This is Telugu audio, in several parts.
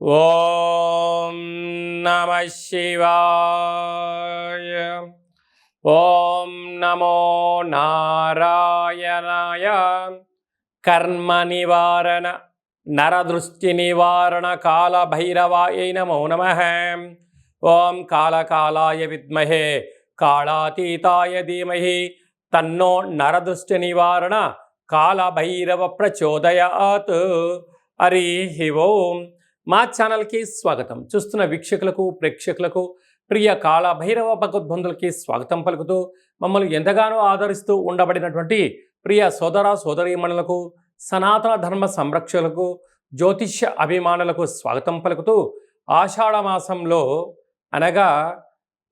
ఓం నమ శివాయ. ఓం నమో నారాయణాయ. కర్మ నివారణ నరదృష్టి నివారణ కాళభైరవాయ నమో నమః. ఓం కాళకాలాయ విద్మహే కాళాతీతాయ ధీమహి తన్నో నరదృష్టి నివారణ కాళభైరవ ప్రచోదయాత్. హరి ఓం. మా ఛానల్కి స్వాగతం. చూస్తున్న వీక్షకులకు ప్రేక్షకులకు ప్రియ కాళభైరవ భగవద్బంధులకి స్వాగతం పలుకుతూ మమ్మల్ని ఎంతగానో ఆదరిస్తూ ఉండబడినటువంటి ప్రియ సోదర సోదరీమణులకు సనాతన ధర్మ సంరక్షకులకు జ్యోతిష్య అభిమానులకు స్వాగతం పలుకుతూ ఆషాఢ మాసంలో అనగా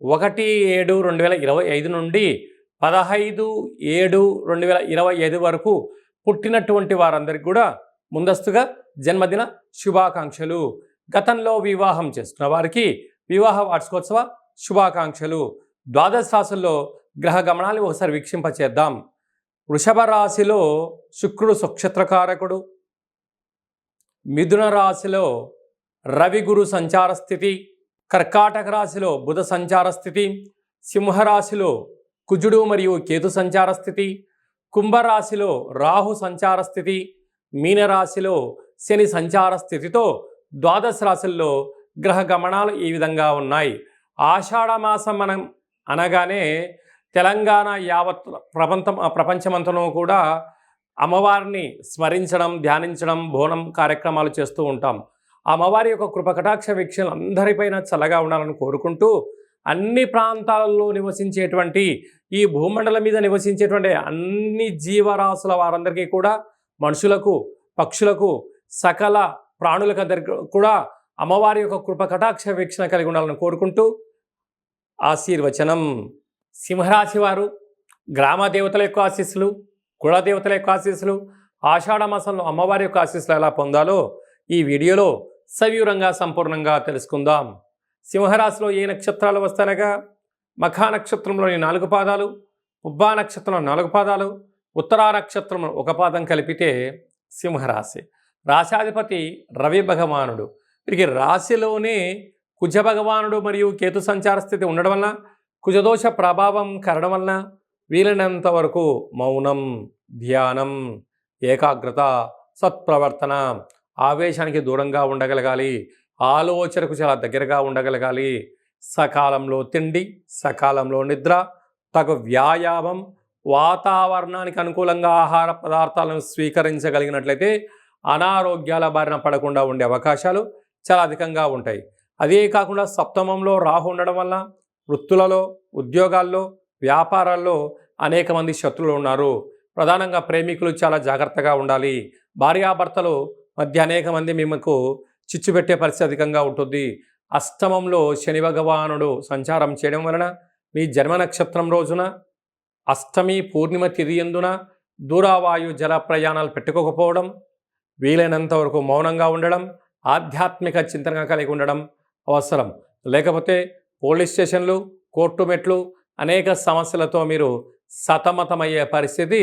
1/7/2025 నుండి 15/7/2025 వరకు పుట్టినటువంటి వారందరికీ కూడా ముందస్తుగా జన్మదిన శుభాకాంక్షలు. గతంలో వివాహం చేసుకున్న వారికి వివాహ వార్షికోత్సవ శుభాకాంక్షలు. ద్వాదశ రాశుల్లో గ్రహ గమనాన్ని ఒకసారి వీక్షింపచేద్దాం. వృషభ రాశిలో శుక్రుడు సుక్షత్రకారకుడు. మిథున రాశిలో రవి గురు సంచార స్థితి. కర్కాటక రాశిలో బుధ సంచార స్థితి. సింహరాశిలో కుజుడు మరియు కేతు సంచార స్థితి. కుంభరాశిలో రాహు సంచార స్థితి. మీనరాశిలో శని సంచార స్థితితో ద్వాదశ రాశుల్లో గ్రహ గమనాలు ఈ విధంగా ఉన్నాయి. ఆషాఢ మాసం మనం అనగానే తెలంగాణ యావత్ ప్రపంచమంతనూ కూడా అమ్మవారిని స్మరించడం, ధ్యానించడం, బోనం కార్యక్రమాలు చేస్తూ ఉంటాం. అమ్మవారి యొక్క కృపకటాక్ష వీక్షణలు అందరిపైన చల్లగా ఉండాలని కోరుకుంటూ అన్ని ప్రాంతాలలో నివసించేటువంటి ఈ భూమండలం మీద నివసించేటువంటి అన్ని జీవరాశుల వారందరికీ కూడా, మనుషులకు, పక్షులకు, సకల ప్రాణులకందరికీ కూడా అమ్మవారి యొక్క కృప కటాక్ష వీక్షణ కలిగి ఉండాలని కోరుకుంటూ ఆశీర్వచనం. సింహరాశి వారు గ్రామ దేవతల యొక్క ఆశీస్సులు, కులదేవతల యొక్క ఆశీస్సులు, ఆషాఢ మాసంలో అమ్మవారి యొక్క ఆశీస్సులు ఎలా పొందాలో ఈ వీడియోలో సవివరంగా సంపూర్ణంగా తెలుసుకుందాం. సింహరాశిలో ఏ నక్షత్రాలు వస్తానగా మఖా నక్షత్రంలోని 4 పాదాలు, ఉబ్బా నక్షత్రంలో 4 పాదాలు, ఉత్తరా నక్షత్రంలో 1 పాదం కలిపితే సింహరాశి. రాశాధిపతి రవి భగవానుడు. వీరికి రాశిలోనే కుజ భగవానుడు మరియు కేతు సంచార స్థితి ఉండడం వలన, కుజదోష ప్రభావం కరడం వలన వీలైనంత వరకు మౌనం, ధ్యానం, ఏకాగ్రత, సత్ప్రవర్తన, ఆవేశానికి దూరంగా ఉండగలగాలి. ఆలోచనకు చాలా దగ్గరగా ఉండగలగాలి. సకాలంలో తిండి, సకాలంలో నిద్ర, తగు వ్యాయామం, వాతావరణానికి అనుకూలంగా ఆహార పదార్థాలను స్వీకరించగలిగినట్లయితే అనారోగ్యాల బారిన పడకుండా ఉండే అవకాశాలు చాలా అధికంగా ఉంటాయి. అదే కాకుండా సప్తమంలో రాహు ఉండడం వల్ల వృత్తులలో, ఉద్యోగాల్లో, వ్యాపారాల్లో అనేక మంది శత్రువులు ఉన్నారు. ప్రధానంగా ప్రేమికులు చాలా జాగ్రత్తగా ఉండాలి. భార్యాభర్తలు మధ్య అనేక మంది మీకు చిచ్చు పెట్టే పరిస్థితి అధికంగా ఉంటుంది. అష్టమంలో శని భగవానుడు సంచారం చేయడం వలన మీ జన్మ నక్షత్రం రోజున అష్టమి పూర్ణిమ తిథి యందున దూరావాయు జల ప్రయాణాలు పెట్టుకోకపోవడం, వీలైనంత వరకు మౌనంగా ఉండడం, ఆధ్యాత్మిక చింతనగా కలిగి ఉండడం అవసరం. లేకపోతే పోలీస్ స్టేషన్లు, కోర్టు మెట్లు, అనేక సమస్యలతో మీరు సతమతమయ్యే పరిస్థితి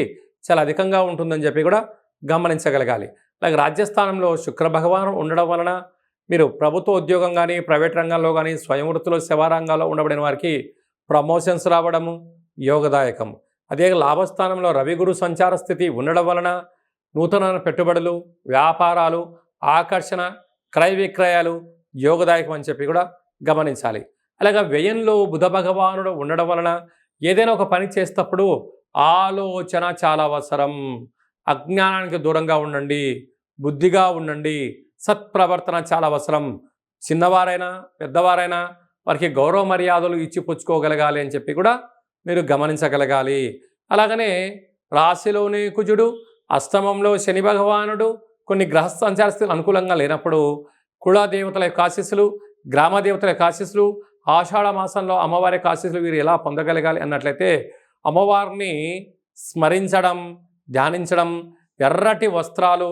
చాలా అధికంగా ఉంటుందని చెప్పి కూడా గమనించగలగాలి. అలాగే రాజ్యస్థానంలో శుక్ర భగవాను ఉండడం వలన మీరు ప్రభుత్వ ఉద్యోగం కానీ, ప్రైవేట్ రంగంలో కానీ, స్వయం వృత్తిలో, సేవా రంగాల్లో ఉండబడిన వారికి ప్రమోషన్స్ రావడము యోగదాయకం. అదే లాభస్థానంలో రవి గురు సంచార స్థితి ఉండడం వలన నూతన పెట్టుబడులు, వ్యాపారాలు, ఆకర్షణ, క్రయ విక్రయాలు యోగదాయకం అని చెప్పి కూడా గమనించాలి. అలాగే వ్యయంలో బుధ భగవానుడు ఉండడం వలన ఏదైనా ఒక పని చేసేటప్పుడు ఆలోచన చాలా అవసరం. అజ్ఞానానికి దూరంగా ఉండండి, బుద్ధిగా ఉండండి, సత్ప్రవర్తన చాలా అవసరం. చిన్నవారైనా పెద్దవారైనా వారికి గౌరవ మర్యాదలు ఇచ్చి పుచ్చుకోగలగాలి అని చెప్పి కూడా మీరు గమనించగలగాలి. అలాగనే రాశిలోని కుజుడు, అష్టమంలో శని భగవానుడు కొన్ని గ్రహ సంచారస్థితులు అనుకూలంగా లేనప్పుడు కులదేవతల యొక్క ఆశీస్సులు, గ్రామ దేవతల యొక్క ఆశీస్సులు, ఆషాఢ మాసంలో అమ్మవారి యొక్క ఆశీస్సులు వీరు ఎలా పొందగలగాలి అన్నట్లయితే అమ్మవారిని స్మరించడం, ధ్యానించడం, ఎర్రటి వస్త్రాలు,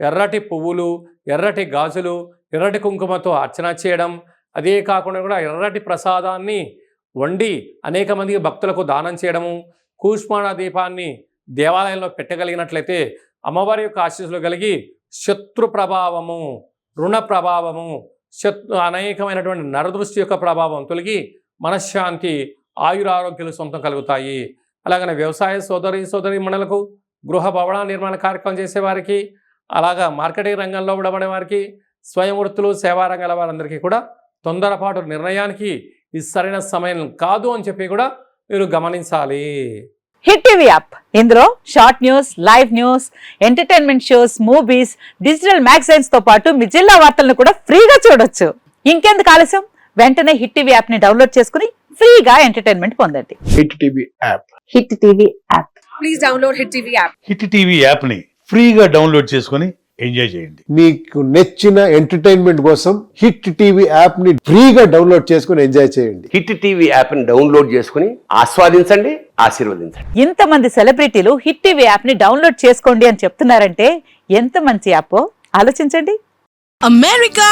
ఎర్రటి పువ్వులు, ఎర్రటి గాజులు, ఎర్రటి కుంకుమతో అర్చన చేయడం, అదే కాకుండా కూడా ఎర్రటి ప్రసాదాన్ని వండి అనేక మందికి భక్తులకు దానం చేయడము, కూష్మాణ దీపాన్ని దేవాలయంలో పెట్టగలిగినట్లయితే అమ్మవారి యొక్క ఆశీస్సులు కలిగి శత్రు ప్రభావము, రుణ ప్రభావము, అనేకమైనటువంటి నరదృష్టి యొక్క ప్రభావం తొలగి మనశ్శాంతి ఆయురారోగ్యాలు సొంతం కలుగుతాయి. అలాగనే వ్యవసాయ సోదరి మణులకు, గృహ భవన నిర్మాణ కార్యక్రమం చేసేవారికి, అలాగా మార్కెటింగ్ రంగంలో ఉండబడే వారికి, స్వయం వృత్తులు, సేవా రంగాల వారందరికీ కూడా తొందరపాటు నిర్ణయానికి ఇది సరైన సమయం కాదు అని చెప్పి కూడా మీరు గమనించాలి. హిట్ టీవీ యాప్, ఇందులో short news, live news, entertainment shows, movies, digital magazines తో పాటు మీ జిల్లా వార్తలను కూడా ఫ్రీగా చూడొచ్చు. ఇంకెందుకు ఆలస్యం, వెంటనే హిట్ టీవీ యాప్ ని డౌన్లోడ్ చేసుకుని ఫ్రీగా ఎంటర్టైన్మెంట్ పొందండి. Hit TV app. Hit TV app. Please download hit TV app. Hit TV app ని ఫ్రీగా డౌన్లోడ్ చేసుకుని ఎంజాయ్ చేయండి. మీకు నచ్చిన ఎంటర్టైన్మెంట్ కోసం హిట్ టీవీ యాప్ ని ఫ్రీగా డౌన్లోడ్ చేసుకుని ఎంజాయ్ చేయండి. హిట్ టీవీ యాప్ ని డౌన్లోడ్ చేసుకుని ఆస్వాదించండి, ఆశీర్వదించండి. ఇంతమంది సెలబ్రిటీలు హిట్ టీవీ యాప్ ని డౌన్లోడ్ చేసుకోండి అని చెప్తున్నారంటే ఎంత మంచి యాప్ ఆలోచించండి. అమెరికా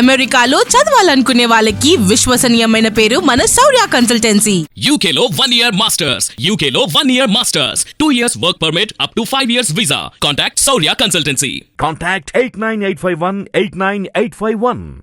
అమెరికాలో చదవాలనుకునే వాళ్ళకి విశ్వసనీయమైన పేరు మన శౌర్య కన్సల్టెన్సీ. UK లో 1 year masters, 2 years work permit up to 5 years visa. Contact Saurya Consultancy. Contact 89851 89851.